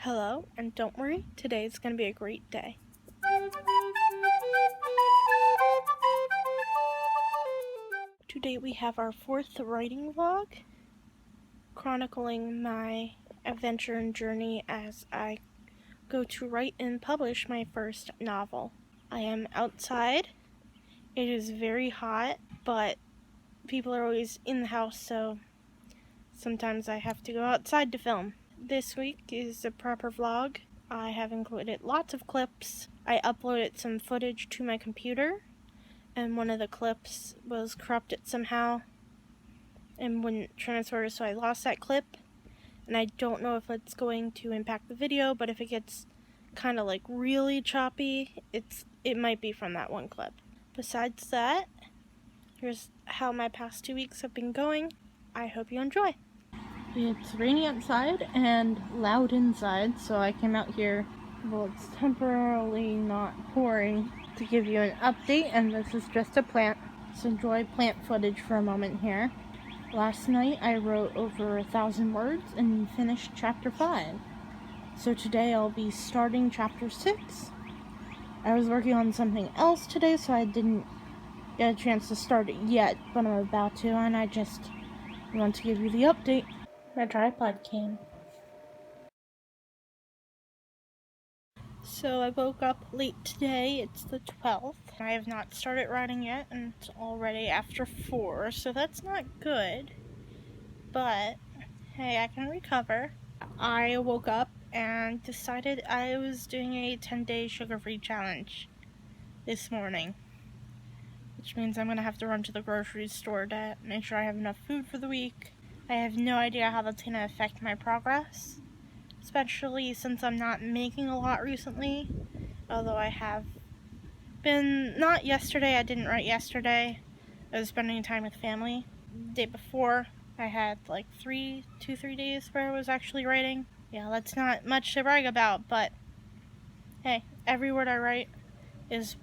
Hello, and don't worry, today is going to be a great day. Today we have our 4th writing vlog, chronicling my adventure and journey as I go to write and publish my first novel. I am outside. It is very hot, but people are always in the house, so sometimes I have to go outside to film. This week is a proper vlog. I have included lots of clips. I uploaded some footage to my computer, and one of the clips was corrupted somehow and wouldn't transfer, so I lost that clip. And I don't know if it's going to impact the video, but if it gets kind of like really choppy, it might be from that one clip. Besides that, here's how my past 2 weeks have been going. I hope you enjoy. It's rainy outside and loud inside, so I came out here. Well, it's temporarily not pouring to give you an update, and this is just a plant. So enjoy plant footage for a moment here. Last night I wrote over 1,000 words and finished chapter 5. So today I'll be starting chapter 6. I was working on something else today, so I didn't get a chance to start it yet, but I'm about to, and I just want to give you the update. My tripod came. So I woke up late today. It's the 12th. I have not started writing yet, and it's already after 4, so that's not good. But hey, I can recover. I woke up and decided I was doing a 10-day sugar-free challenge this morning, which means I'm gonna have to run to the grocery store to make sure I have enough food for the week. I have no idea how that's gonna affect my progress, especially since I'm not making a lot recently, although I have been. Not yesterday, I didn't write yesterday. I was spending time with family. The day before, I had like 3 days where I was actually writing. Yeah, that's not much to brag about, but hey, every word I write is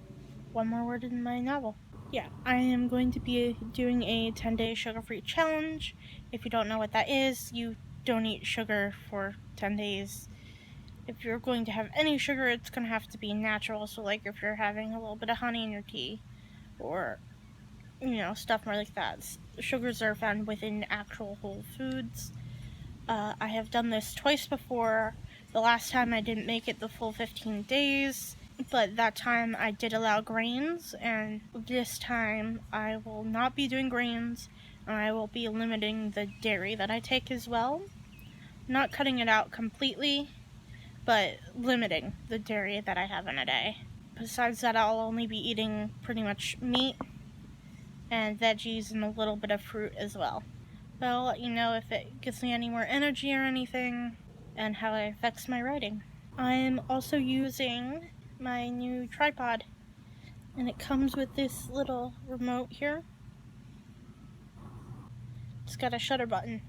one more word in my novel. Yeah, I am going to be doing a 10-day sugar-free challenge. If you don't know what that is, you don't eat sugar for 10 days. If you're going to have any sugar, it's going to have to be natural. So like if you're having a little bit of honey in your tea, or stuff more like that. Sugars are found within actual whole foods. I have done this twice before. The last time I didn't make it the full 15 days, but that time I did allow grains, and this time I will not be doing grains, and I will be limiting the dairy that I take as well. Not cutting it out completely, but limiting the dairy that I have in a day. Besides that, I'll only be eating pretty much meat and veggies and a little bit of fruit as well. But I'll let you know if it gives me any more energy or anything, and how it affects my writing. I'm also using my new tripod, and it comes with this little remote here. It's got a shutter button.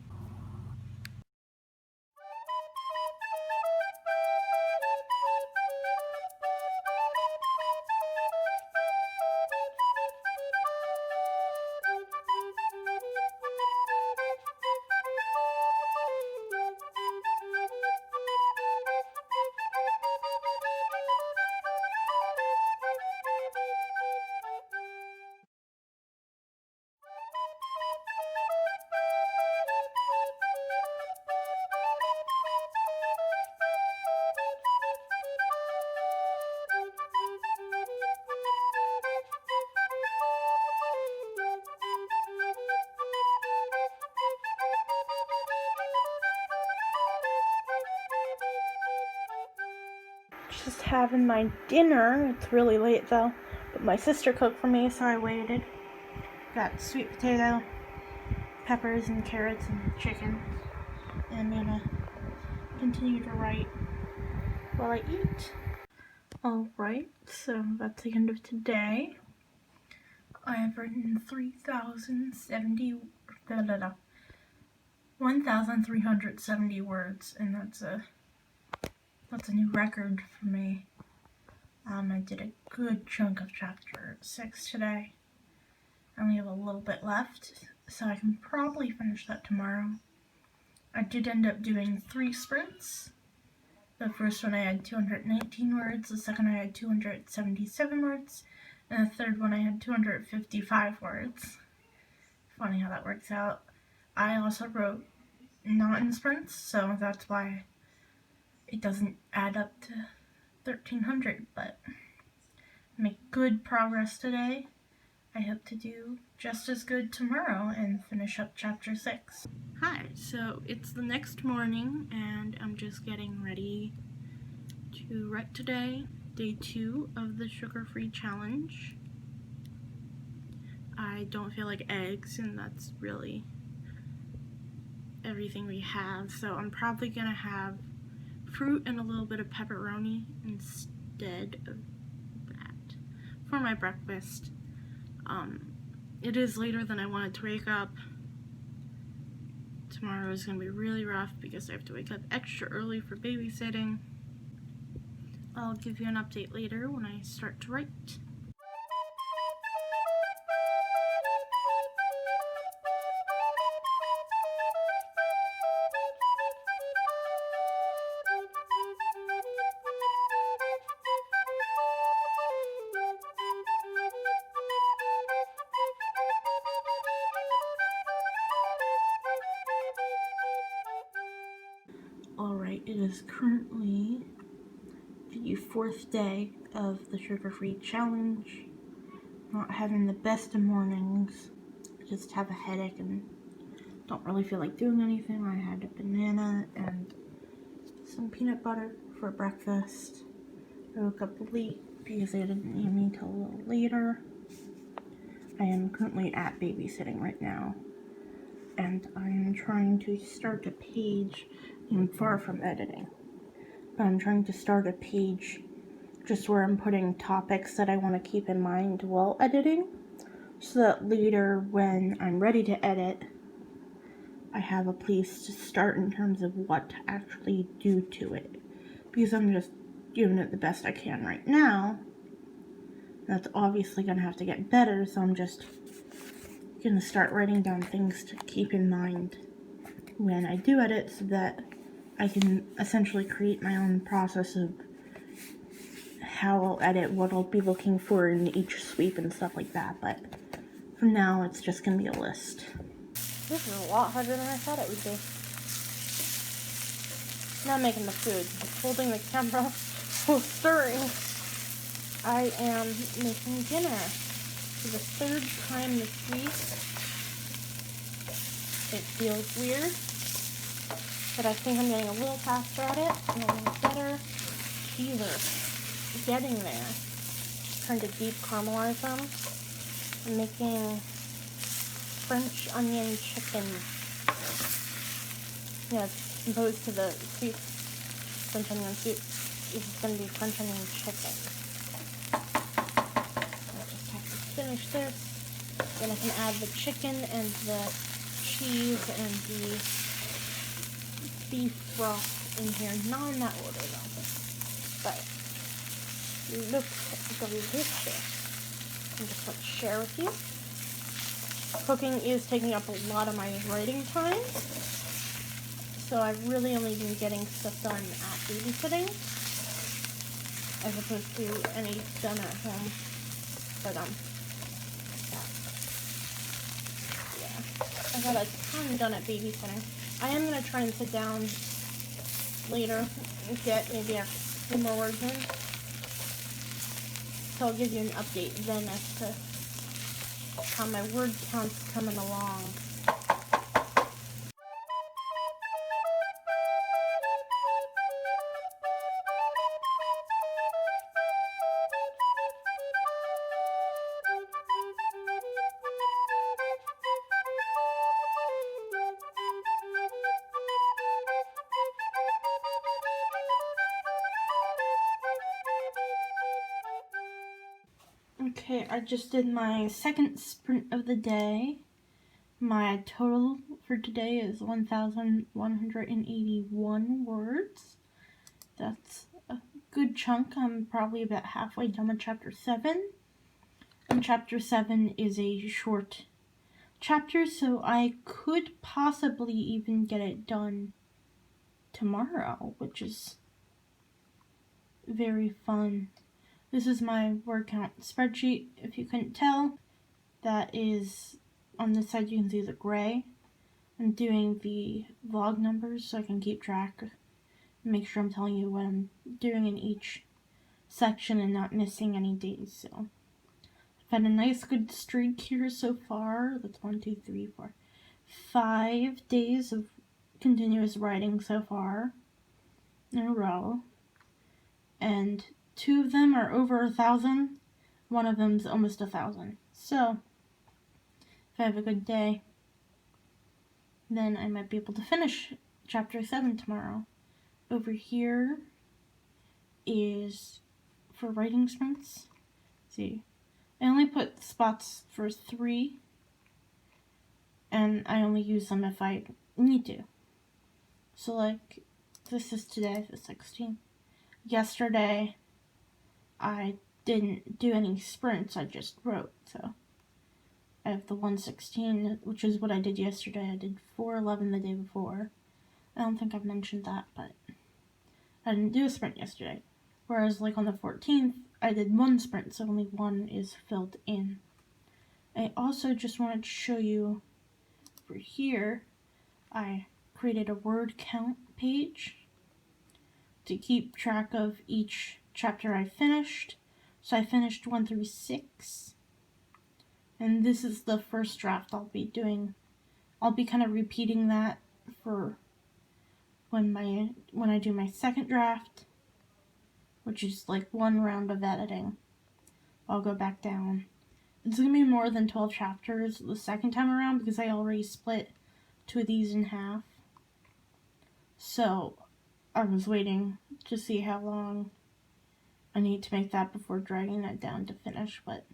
Just having my dinner. It's really late though, but my sister cooked for me, so I waited. Got sweet potato, peppers and carrots and chicken. And I'm gonna continue to write while I eat. Alright, so that's the end of today. I have written 1,370 words, and that's a new record for me. I did a good chunk of chapter 6 today. I only have a little bit left, so I can probably finish that tomorrow. I did end up doing 3 sprints. The first one I had 219 words, the second I had 277 words, and the third one I had 255 words. Funny how that works out. I also wrote not in sprints, so that's why it doesn't add up to 1,300, but make good progress today. I hope to do just as good tomorrow and finish up chapter 6. Hi, so it's the next morning and I'm just getting ready to write today, day 2 of the sugar-free challenge. I don't feel like eggs, and that's really everything we have, so I'm probably gonna have fruit and a little bit of pepperoni instead of that for my breakfast. It is later than I wanted to wake up. Tomorrow is going to be really rough because I have to wake up extra early for babysitting. I'll give you an update later when I start to write. Alright, it is currently the 4th day of the sugar-free challenge. Not having the best of mornings. I just have a headache and don't really feel like doing anything. I had a banana and some peanut butter for breakfast. I woke up late because they didn't need me till a little later. I am currently at babysitting right now, and I am trying to start a page. I'm far from editing, but I'm trying to start a page just where I'm putting topics that I want to keep in mind while editing, so that later when I'm ready to edit, I have a place to start in terms of what to actually do to it, because I'm just doing it the best I can right now. That's obviously going to have to get better, so I'm just going to start writing down things to keep in mind when I do edit, so that I can essentially create my own process of how I'll edit, what I'll be looking for in each sweep and stuff like that. But for now, it's just going to be a list. This is a lot harder than I thought it would be. Now I'm making the food. Holding the camera, so stirring. I am making dinner for the 3rd time this week. It feels weird, but I think I'm getting a little faster at it, and a little better. These are getting there. Trying to deep caramelize them. I'm making French onion chicken. Yeah, it's opposed to the soup, French onion soup. This is going to be French onion chicken. I just have to finish this. Then I can add the chicken and the cheese and the beef broth in here. Not in that order though, but it looks delicious. I'm just going to share with you. Cooking is taking up a lot of my writing time, so I've really only been getting stuff done at babysitting as opposed to any done at home. But yeah, I got a ton done at babysitting. I am going to try and sit down later and get maybe a few more words in, so I'll give you an update then as to how my word count's coming along. Okay, I just did my 2nd sprint of the day. My total for today is 1,181 words. That's a good chunk. I'm probably about halfway done with chapter 7. And chapter 7 is a short chapter, so I could possibly even get it done tomorrow, which is very fun. This is my word count spreadsheet. If you couldn't tell, that is on this side you can see the gray. I'm doing the vlog numbers so I can keep track and make sure I'm telling you what I'm doing in each section and not missing any days. So I've had a nice good streak here so far. That's 5 days of continuous writing so far in a row. And 2 of them are over 1,000. One of them's almost 1,000. So if I have a good day, then I might be able to finish chapter 7 tomorrow. Over here is for writing sprints. Let's see, I only put spots for 3, and I only use them if I need to. So like, this is today, the 16th. Yesterday, I didn't do any sprints, I just wrote, so I have the 116, which is what I did yesterday. I did 411 the day before. I don't think I've mentioned that, but I didn't do a sprint yesterday. Whereas like on the 14th, I did 1 sprint, so only 1 is filled in. I also just wanted to show you over here, I created a word count page to keep track of each chapter I finished. So I finished 1 through 6. And this is the first draft I'll be doing. I'll be kind of repeating that for when I do my second draft, which is like 1 round of editing. I'll go back down. It's going to be more than 12 chapters the second time around because I already split 2 of these in half. So I was waiting to see how long I need to make that before dragging that down to finish, but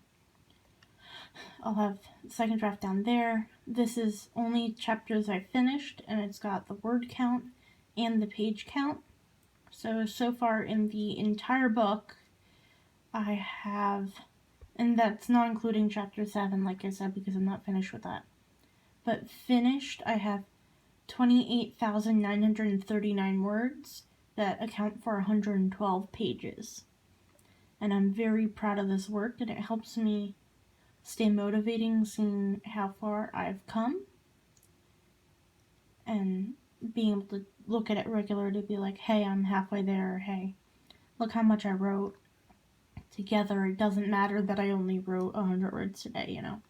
I'll have the second draft down there. This is only chapters I finished, and it's got the word count and the page count. So far in the entire book, I have, and that's not including chapter 7, like I said, because I'm not finished with that. But finished, I have 28,939 words that account for 112 pages. And I'm very proud of this work, and it helps me stay motivating seeing how far I've come. And being able to look at it regularly to be like, hey, I'm halfway there, or hey, look how much I wrote. Together, it doesn't matter that I only wrote 100 words today, you know.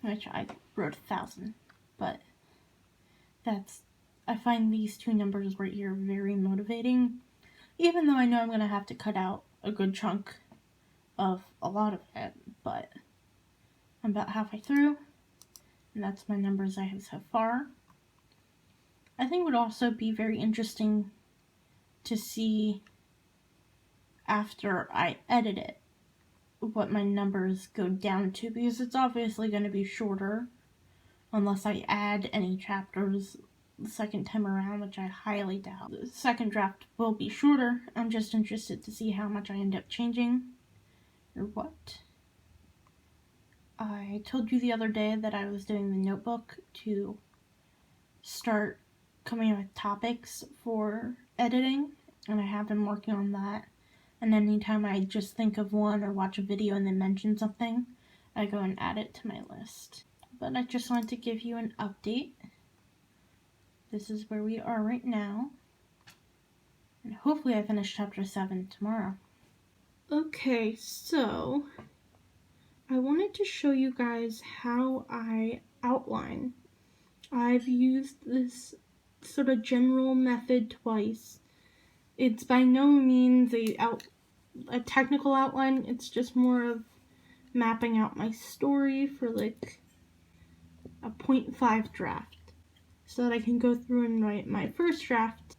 Which I wrote 1,000. But I find these 2 numbers right here very motivating. Even though I know I'm going to have to cut out a good chunk of a lot of it. But I'm about halfway through. And that's my numbers I have so far. I think it would also be very interesting to see after I edit it what my numbers go down to, because it's obviously going to be shorter unless I add any chapters the second time around, which I highly doubt. The second draft will be shorter. I'm just interested to see how much I end up changing or what. I told you the other day that I was doing the notebook to start coming up with topics for editing, and I have been working on that. And anytime I just think of one or watch a video and then mention something, I go and add it to my list. But I just wanted to give you an update. This is where we are right now. And hopefully I finish chapter 7 tomorrow. Okay, so I wanted to show you guys how I outline. I've used this sort of general method twice. It's by no means a technical outline. It's just more of mapping out my story for like a 0.5 draft, so that I can go through and write my first draft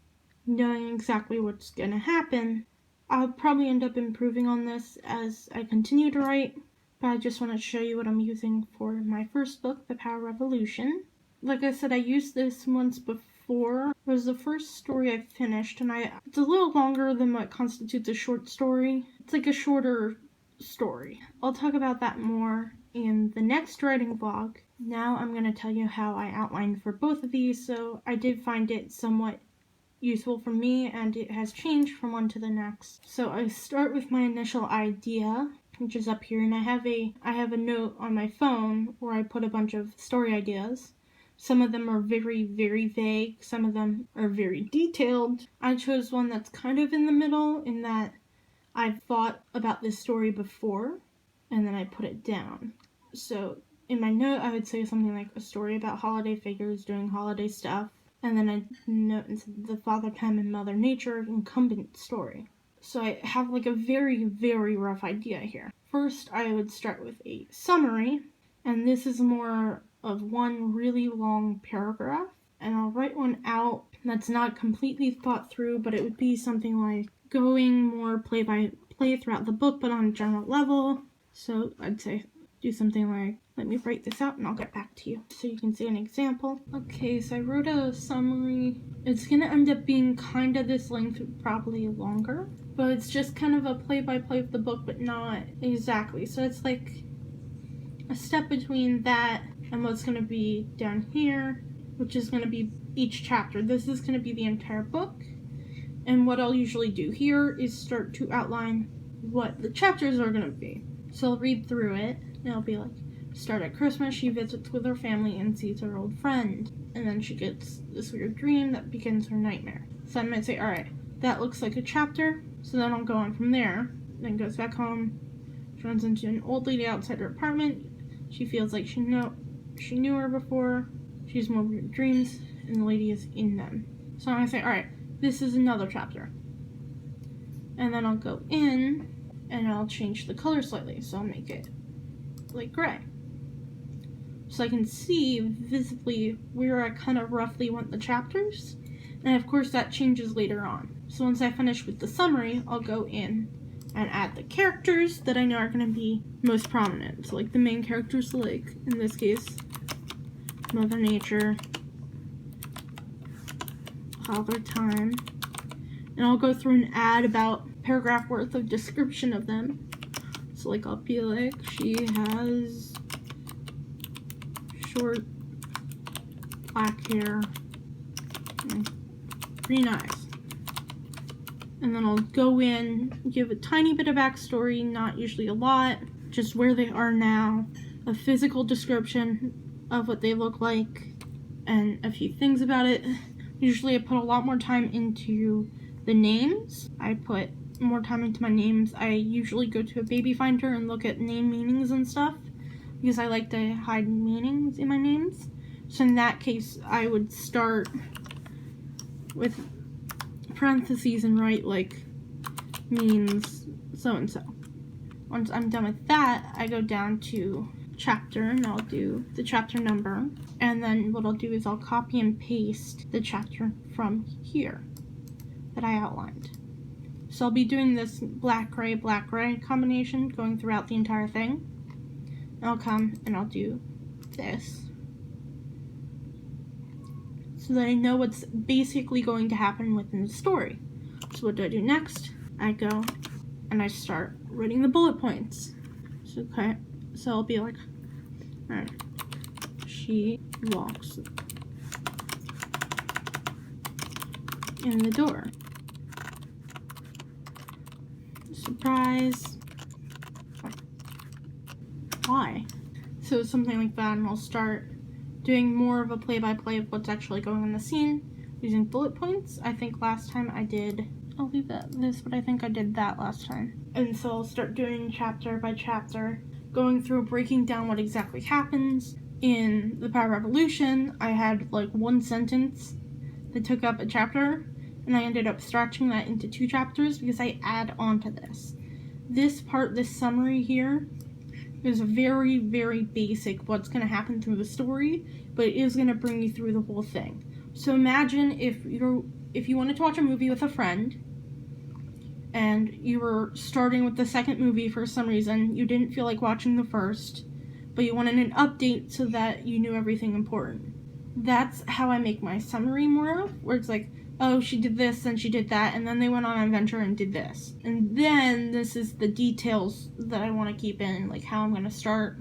knowing exactly what's going to happen. I'll probably end up improving on this as I continue to write, but I just want to show you what I'm using for my first book, The Power Revolution. Like I said, I used this once before. It was the first story I finished, and it's a little longer than what constitutes a short story. It's like a shorter story. I'll talk about that more in the next writing vlog. Now I'm going to tell you how I outlined for both of these, so I did find it somewhat useful for me, and it has changed from one to the next. So I start with my initial idea, which is up here, and I have a note on my phone where I put a bunch of story ideas. Some of them are very, very vague. Some of them are very detailed. I chose one that's kind of in the middle, in that I've thought about this story before, and then I put it down. So in my note, I would say something like a story about holiday figures doing holiday stuff, and then I note the Father Time and Mother Nature incumbent story. So I have like a very, very rough idea here. First, I would start with a summary, and this is more of one really long paragraph, and I'll write one out that's not completely thought through, but it would be something like going more play by play throughout the book, but on a general level. So I'd say do something like, let me write this out and I'll get back to you so you can see an example. Okay, so I wrote a summary. It's gonna end up being kind of this length, probably longer, but it's just kind of a play-by-play of the book, but not exactly. So it's like a step between that and what's gonna be down here, which is gonna be each chapter. This is gonna be the entire book, and what I'll usually do here is start to outline what the chapters are gonna be. So I'll read through it, and I'll be like, start at Christmas, she visits with her family and sees her old friend. And then she gets this weird dream that begins her nightmare. So I might say, alright, that looks like a chapter. So then I'll go on from there. Then goes back home. She runs into an old lady outside her apartment. She feels like she knew her before. She has more weird dreams, and the lady is in them. So I'm going to say, alright, this is another chapter. And then I'll go in, and I'll change the color slightly. So I'll make it like gray. So I can see visibly where I kind of roughly want the chapters. And of course that changes later on. So once I finish with the summary, I'll go in and add the characters that I know are going to be most prominent. So like the main characters, like in this case, Mother Nature, Father Time. And I'll go through and add about a paragraph worth of description of them. So like I'll be like, she has short black hair and green eyes. And then I'll go in, give a tiny bit of backstory, not usually a lot, just where they are now, a physical description of what they look like, and a few things about it. Usually I put a lot more time into the names. I put more time into my names. I usually go to a baby finder and look at name meanings and stuff, because I like to hide meanings in my names. So in that case, I would start with parentheses and write like means so-and-so. Once I'm done with that, I go down to chapter and I'll do the chapter number. And then what I'll do is I'll copy and paste the chapter from here that I outlined. So I'll be doing this black gray combination going throughout the entire thing. And I'll come and I'll do this so that I know what's basically going to happen within the story. So what do I do next? I go and I start writing the bullet points. So I'll be like, alright, she walks in the door. Surprise. Why? So something like that, and I'll start doing more of a play-by-play of what's actually going on in the scene using bullet points. I think last time I did, I'll leave this, but I think I did that last time. And so I'll start doing chapter by chapter, going through breaking down what exactly happens. In The Power Revolution, I had like one sentence that took up a chapter, and I ended up stretching that into 2 chapters because I add on to this. This summary here, is very, very basic what's going to happen through the story, but it is going to bring you through the whole thing. So imagine if you wanted to watch a movie with a friend, and you were starting with the second movie for some reason, you didn't feel like watching the first, but you wanted an update so that you knew everything important. That's how I make my summary more of, where it's like, oh, she did this, and she did that, and then they went on an adventure and did this. And then this is the details that I want to keep in, like how I'm going to start.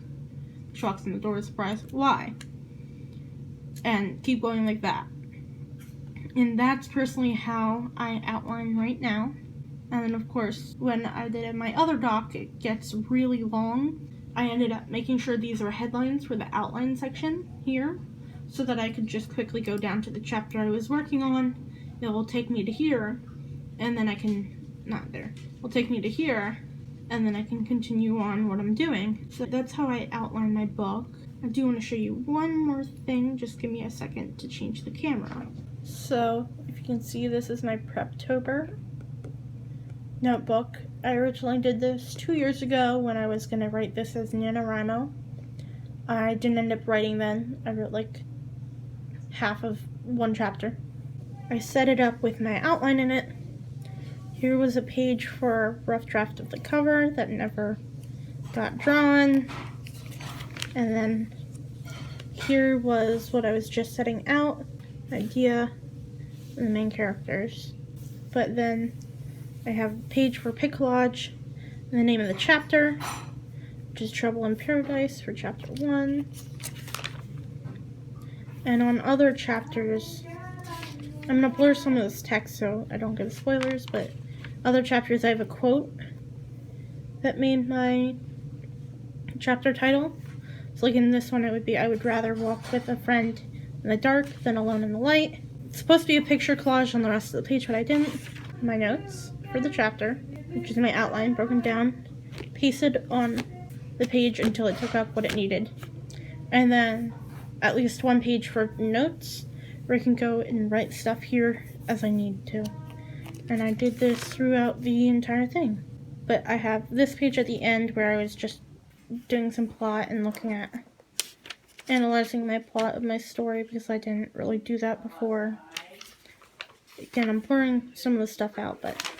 She walks in the door, surprise, why? And keep going like that. And that's personally how I outline right now. And then, of course, when I did my other doc, it gets really long. I ended up making sure these are headlines for the outline section here, so that I could just quickly go down to the chapter I was working on. It will take me to here, and then I can, not there, it'll take me to here, and then I can continue on what I'm doing. So that's how I outline my book. I do want to show you one more thing. Just give me a second to change the camera. So, if you can see, this is my Preptober notebook. I originally did this 2 years ago when I was going to write this as NaNoWriMo. I didn't end up writing then. I wrote like half of one chapter. I set it up with my outline in it. Here was a page for a rough draft of the cover that never got drawn. And then here was what I was just setting out, idea, and the main characters. But then I have a page for pic collage and the name of the chapter, which is Trouble in Paradise for chapter 1. And on other chapters, I'm going to blur some of this text so I don't get spoilers, but other chapters I have a quote that made my chapter title. So like in this one it would be, I would rather walk with a friend in the dark than alone in the light. It's supposed to be a picture collage on the rest of the page, but I didn't. My notes for the chapter, which is my outline broken down, pasted on the page until it took up what it needed. And then at least one page for notes where I can go and write stuff here as I need to. And I did this throughout the entire thing. But I have this page at the end where I was just doing some plot and looking at analyzing my plot of my story because I didn't really do that before. Again, I'm blurring some of the stuff out, but...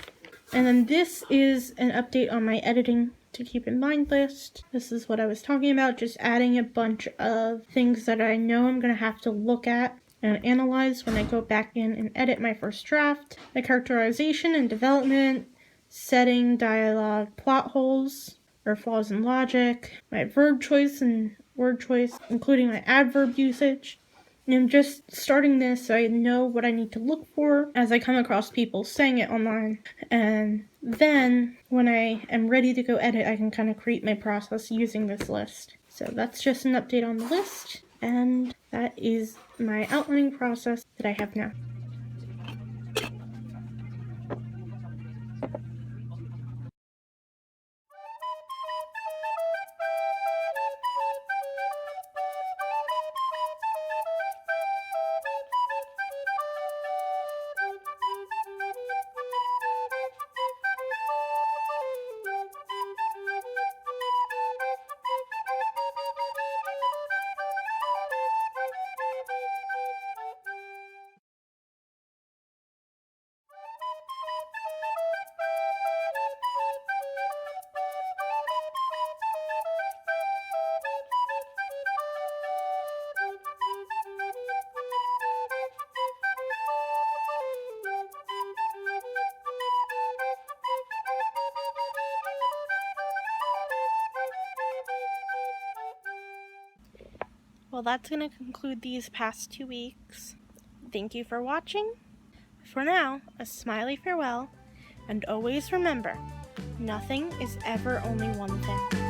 And then this is an update on my editing to keep in mind list. This is what I was talking about, just adding a bunch of things that I know I'm going to have to look at and analyze when I go back in and edit my first draft. My characterization and development, setting, dialogue, plot holes, or flaws in logic, my verb choice and word choice, including my adverb usage. And I'm just starting this so I know what I need to look for as I come across people saying it online. And then when I am ready to go edit, I can kind of create my process using this list. So that's just an update on the list. And that is my outlining process that I have now. Well, that's going to conclude these past 2 weeks. Thank you for watching. For now, a smiley farewell, and always remember, nothing is ever only one thing.